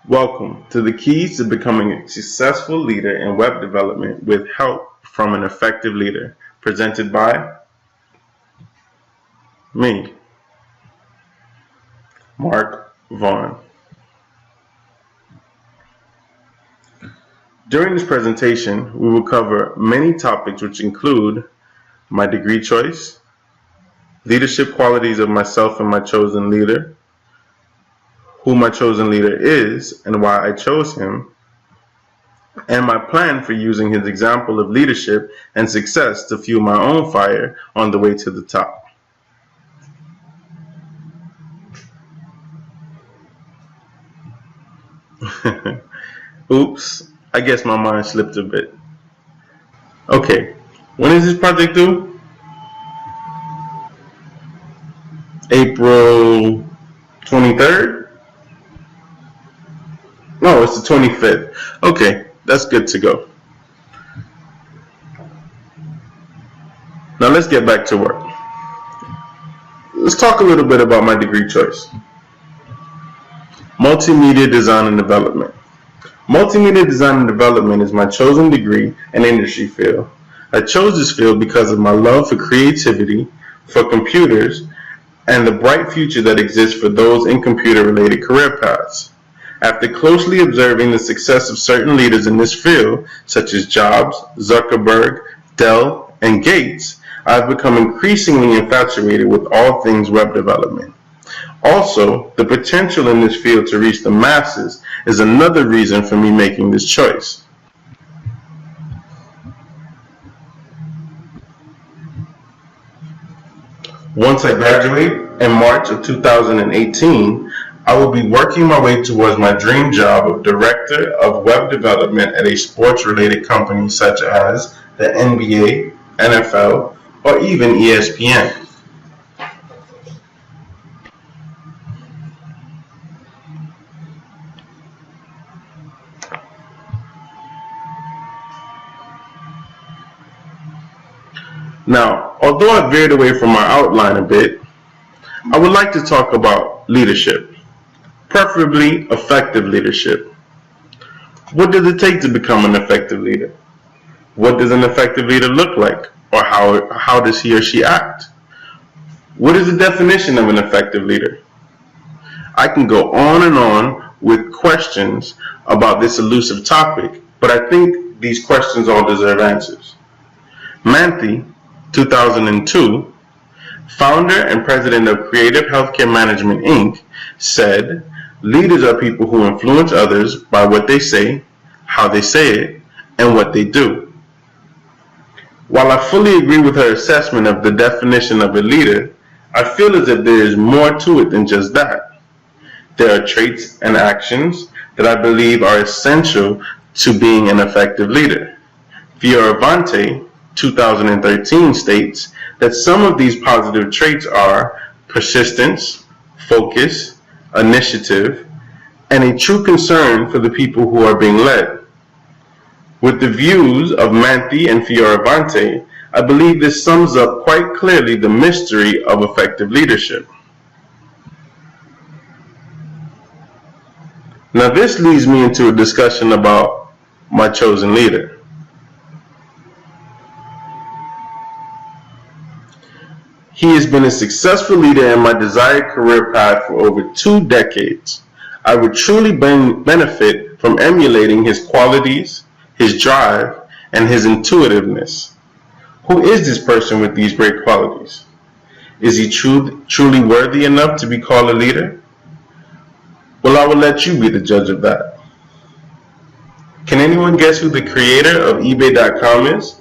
Welcome to the Keys to Becoming a Successful Leader in Web Development with Help from an Effective Leader, presented by me, Mark Vaughn. During this presentation, we will cover many topics which include my degree choice, leadership qualities of myself and my chosen leader, who my chosen leader is and why I chose him, and my plan for using his example of leadership and success to fuel my own fire on the way to the top. Oops, I guess my mind slipped a bit. Okay, when is this project due? April 23rd? No, it's the 25th. Okay, that's good to go. Now let's get back to work. Let's talk a little bit about my degree choice. Multimedia Design and Development. Multimedia Design and Development is my chosen degree and industry field. I chose this field because of my love for creativity, for computers, and the bright future that exists for those in computer-related career paths. After closely observing the success of certain leaders in this field, such as Jobs, Zuckerberg, Dell, and Gates, I have become increasingly infatuated with all things web development. Also, the potential in this field to reach the masses is another reason for me making this choice. Once I graduate in March of 2018, I will be working my way towards my dream job of Director of Web Development at a sports-related company such as the NBA, NFL, or even ESPN. Now, although I veered away from my outline a bit, I would like to talk about leadership. Preferably effective leadership. What does it take to become an effective leader? What does an effective leader look like? Or how does he or she act? What is the definition of an effective leader? I can go on and on with questions about this elusive topic, but I think these questions all deserve answers. Manthey, 2002, founder and president of Creative Healthcare Management, Inc., said, "Leaders are people who influence others by what they say, how they say it, and what they do." While I fully agree with her assessment of the definition of a leader, I feel as if there is more to it than just that. There are traits and actions that I believe are essential to being an effective leader. Fioravanti, 2013, states that some of these positive traits are persistence, focus, initiative, and a true concern for the people who are being led. With the views of Manthey and Fioravanti, I believe this sums up quite clearly the mystery of effective leadership. Now this leads me into a discussion about my chosen leader. He has been a successful leader in my desired career path for over 2 decades. I would truly benefit from emulating his qualities, his drive, and his intuitiveness. Who is this person with these great qualities? Is he truly worthy enough to be called a leader? Well, I will let you be the judge of that. Can anyone guess who the creator of eBay.com is?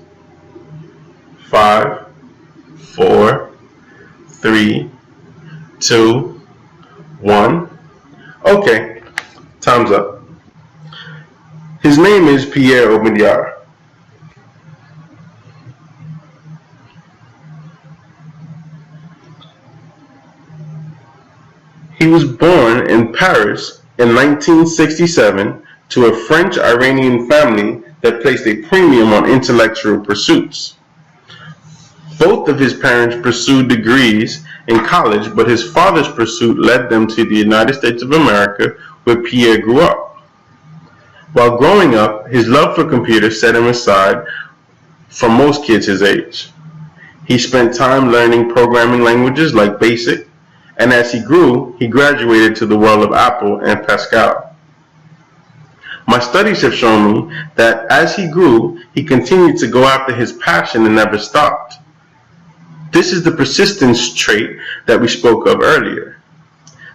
5, 4, 3, 2, 1. Okay, time's up. His name is Pierre Omidyar. He was born in Paris in 1967 to a French-Iranian family that placed a premium on intellectual pursuits. Both of his parents pursued degrees in college, but his father's pursuit led them to the United States of America, where Pierre grew up. While growing up, his love for computers set him aside from most kids his age. He spent time learning programming languages like BASIC, and as he grew, he graduated to the world of Apple and Pascal. My studies have shown me that as he grew, he continued to go after his passion and never stopped. This is the persistence trait that we spoke of earlier.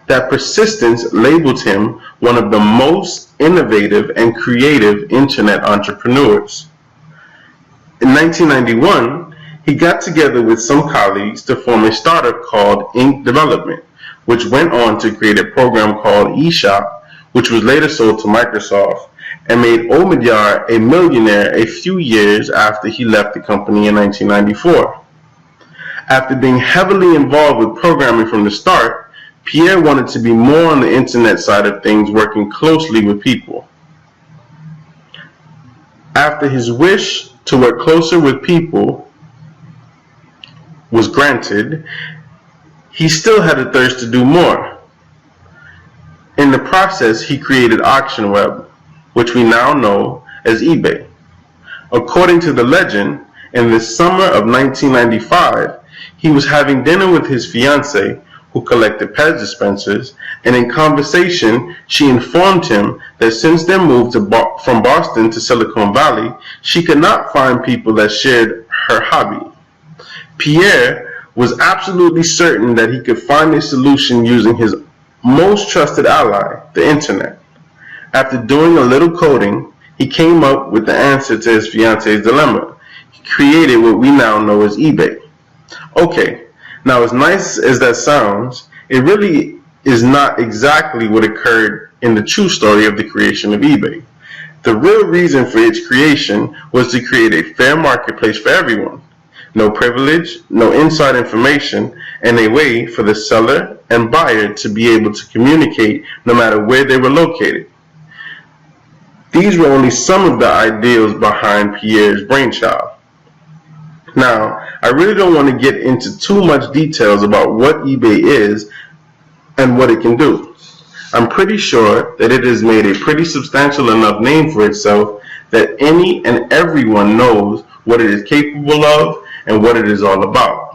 That persistence labeled him one of the most innovative and creative internet entrepreneurs. In 1991, he got together with some colleagues to form a startup called Ink Development, which went on to create a program called eShop, which was later sold to Microsoft and made Omidyar a millionaire a few years after he left the company in 1994. After being heavily involved with programming from the start, Pierre wanted to be more on the internet side of things, working closely with people. After his wish to work closer with people was granted, he still had a thirst to do more. In the process, he created AuctionWeb, which we now know as eBay. According to the legend, in the summer of 1995, he was having dinner with his fiancée, who collected Pez dispensers, and in conversation, she informed him that since their move from Boston to Silicon Valley, she could not find people that shared her hobby. Pierre was absolutely certain that he could find a solution using his most trusted ally, the internet. After doing a little coding, he came up with the answer to his fiancée's dilemma. He created what we now know as eBay. Okay, now as nice as that sounds, it really is not exactly what occurred in the true story of the creation of eBay. The real reason for its creation was to create a fair marketplace for everyone. No privilege, no inside information, and a way for the seller and buyer to be able to communicate no matter where they were located. These were only some of the ideals behind Pierre's brainchild. Now, I really don't want to get into too much details about what eBay is and what it can do. I'm pretty sure that it has made a pretty substantial enough name for itself that any and everyone knows what it is capable of and what it is all about.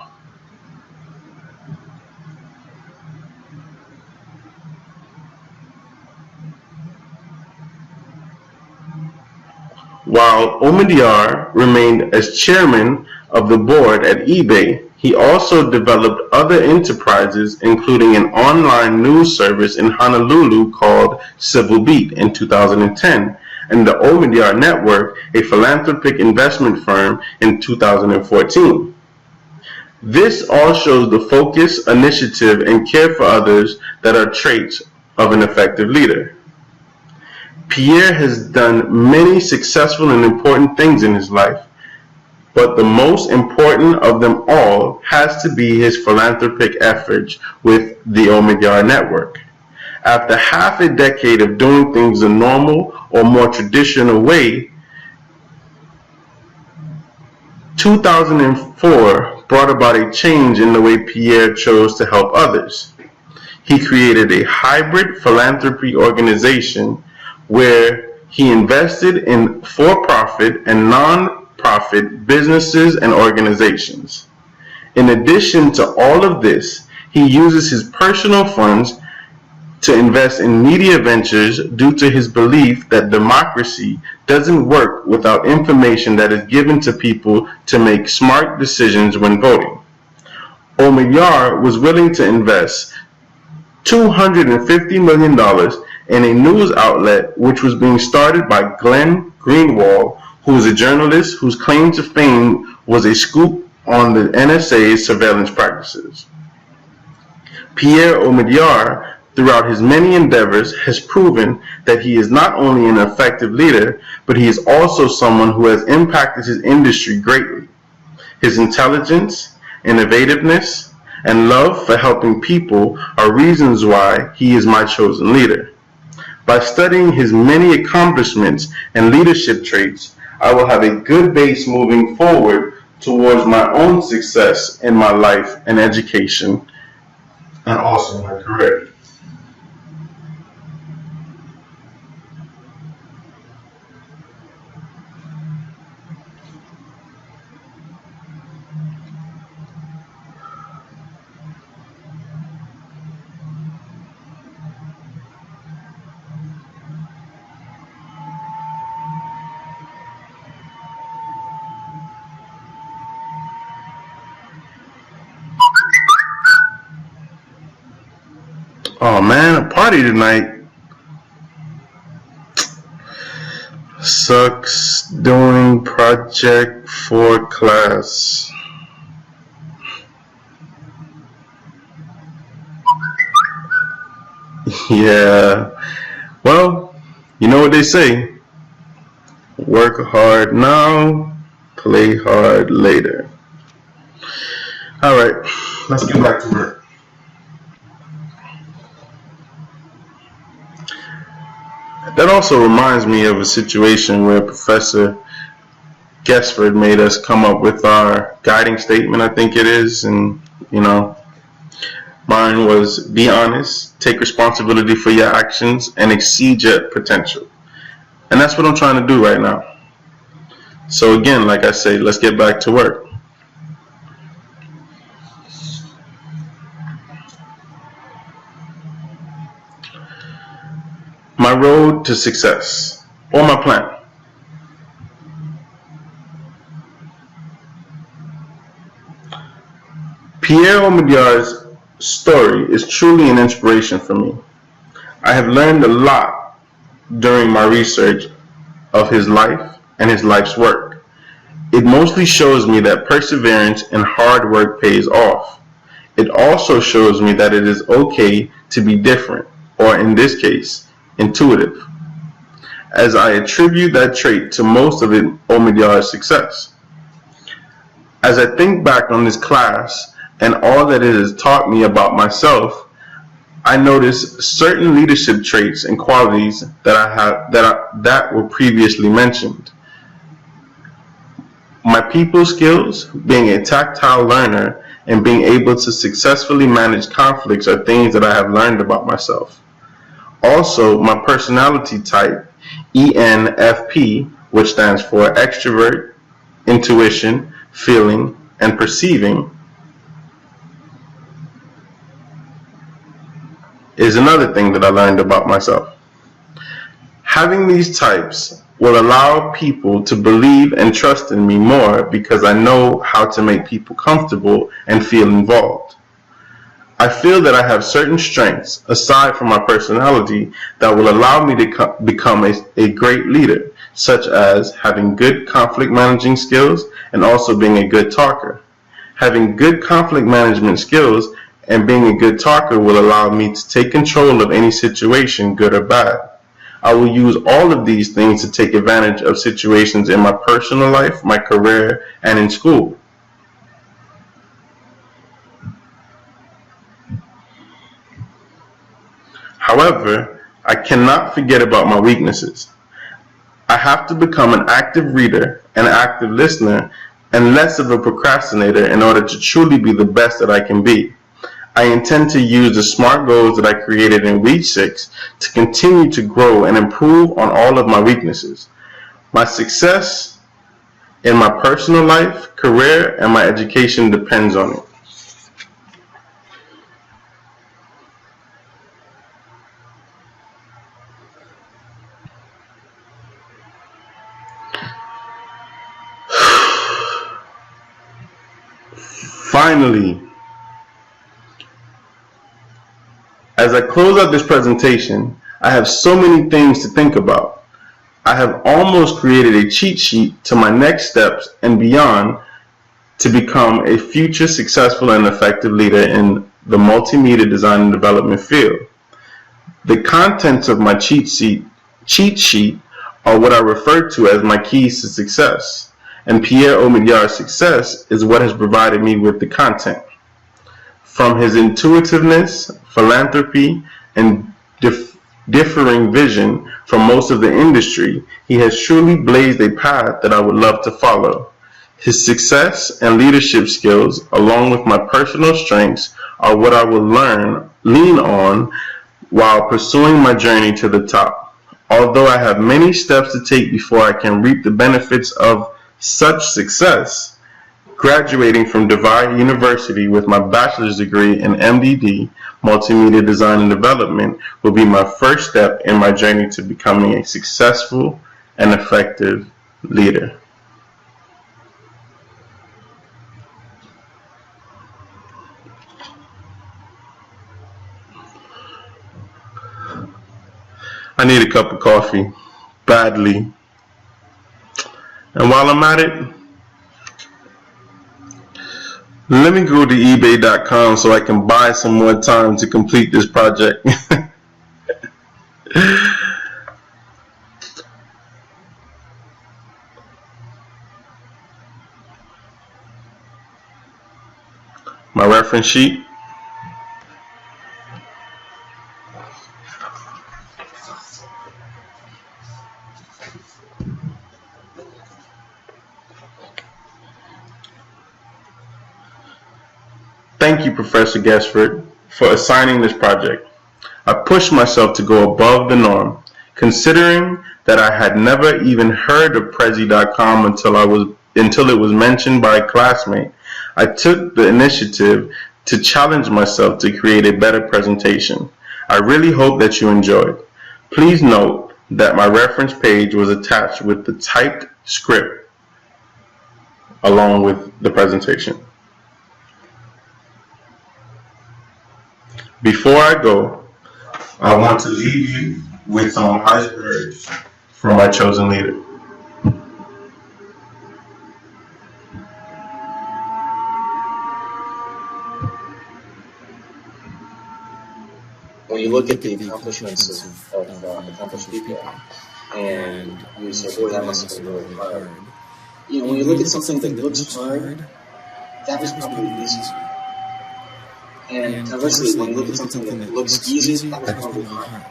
While Omidyar remained as chairman of the board at eBay, he also developed other enterprises, including an online news service in Honolulu called Civil Beat in 2010, and the Omidyar Network, a philanthropic investment firm, in 2014. This all shows the focus, initiative, and care for others that are traits of an effective leader. Pierre has done many successful and important things in his life, but the most important of them all has to be his philanthropic efforts with the Omidyar Network. After half a decade of doing things the normal or more traditional way, 2004 brought about a change in the way Pierre chose to help others. He created a hybrid philanthropy organization where he invested in for-profit and non-profit businesses and organizations. In addition to all of this, he uses his personal funds to invest in media ventures due to his belief that democracy doesn't work without information that is given to people to make smart decisions when voting. Omidyar was willing to invest $250 million in a news outlet which was being started by Glenn Greenwald, who was a journalist whose claim to fame was a scoop on the NSA's surveillance practices. Pierre Omidyar, throughout his many endeavors, has proven that he is not only an effective leader, but he is also someone who has impacted his industry greatly. His intelligence, innovativeness, and love for helping people are reasons why he is my chosen leader. By studying his many accomplishments and leadership traits, I will have a good base moving forward towards my own success in my life and education, and also my career. Oh man, a party tonight. Sucks doing project for class. Yeah. Well, you know what they say. Work hard now, play hard later. Alright, let's get back to work. That also reminds me of a situation where Professor Guestford made us come up with our guiding statement, I think it is, and you know, mine was be honest, take responsibility for your actions, and exceed your potential. And that's what I'm trying to do right now. So again, like I say, let's get back to work. My road to success, or my plan. Pierre Omidyar's story is truly an inspiration for me. I have learned a lot during my research of his life and his life's work. It mostly shows me that perseverance and hard work pays off. It also shows me that it is okay to be different, or in this case, intuitive, as I attribute that trait to most of Omidyar's success. As I think back on this class and all that it has taught me about myself, I notice certain leadership traits and qualities that were previously mentioned. My people skills, being a tactile learner, and being able to successfully manage conflicts are things that I have learned about myself. Also, my personality type, ENFP, which stands for extrovert, intuition, feeling, and perceiving, is another thing that I learned about myself. Having these types will allow people to believe and trust in me more because I know how to make people comfortable and feel involved. I feel that I have certain strengths, aside from my personality, that will allow me to become a great leader, such as having good conflict managing skills and also being a good talker. Having good conflict management skills and being a good talker will allow me to take control of any situation, good or bad. I will use all of these things to take advantage of situations in my personal life, my career, and in school. However, I cannot forget about my weaknesses. I have to become an active reader, an active listener, and less of a procrastinator in order to truly be the best that I can be. I intend to use the SMART goals that I created in week 6 to continue to grow and improve on all of my weaknesses. My success in my personal life, career, and my education depends on it. Finally, as I close out this presentation, I have so many things to think about. I have almost created a cheat sheet to my next steps and beyond to become a future successful and effective leader in the multimedia design and development field. The contents of my cheat sheet are what I refer to as my keys to success, and Pierre Omidyar's success is what has provided me with the content. From his intuitiveness, philanthropy, and differing vision from most of the industry, he has truly blazed a path that I would love to follow. His success and leadership skills, along with my personal strengths, are what I will lean on while pursuing my journey to the top. Although I have many steps to take before I can reap the benefits of such success, graduating from DeVry University with my bachelor's degree in MDD, Multimedia Design and Development, will be my first step in my journey to becoming a successful and effective leader. I need a cup of coffee badly. And while I'm at it, let me go to eBay.com so I can buy some more time to complete this project. My reference sheet. Thank you, Professor Gesford, for assigning this project. I pushed myself to go above the norm, considering that I had never even heard of Prezi.com until it was mentioned by a classmate. I took the initiative to challenge myself to create a better presentation. I really hope that you enjoyed. Please note that my reference page was attached with the typed script along with the presentation. Before I go, I want to leave you with some wise words from my chosen leader. When you look at the accomplishments of accomplished people, and you say, boy, that must have been really hard. You know, when you look at something that looks hard, that was probably easy. And conversely, when you look at something that looks easy, that was probably hard.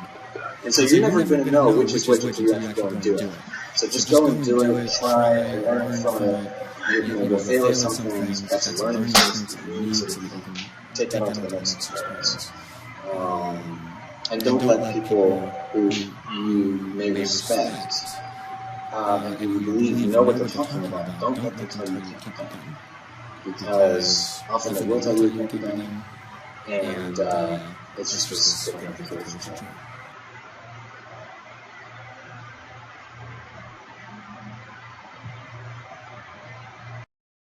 And so you're never going to know which is which until you have to go and do it. So just go and do it, try, and learn from it. You'll fail at some things, that's a learning experience that you need so you can take that on to the next experience. And don't let people who you may respect and you believe you know what they're talking about, don't let them tell you you can't do it. Because often they will tell you you can't do it, and it's just going to be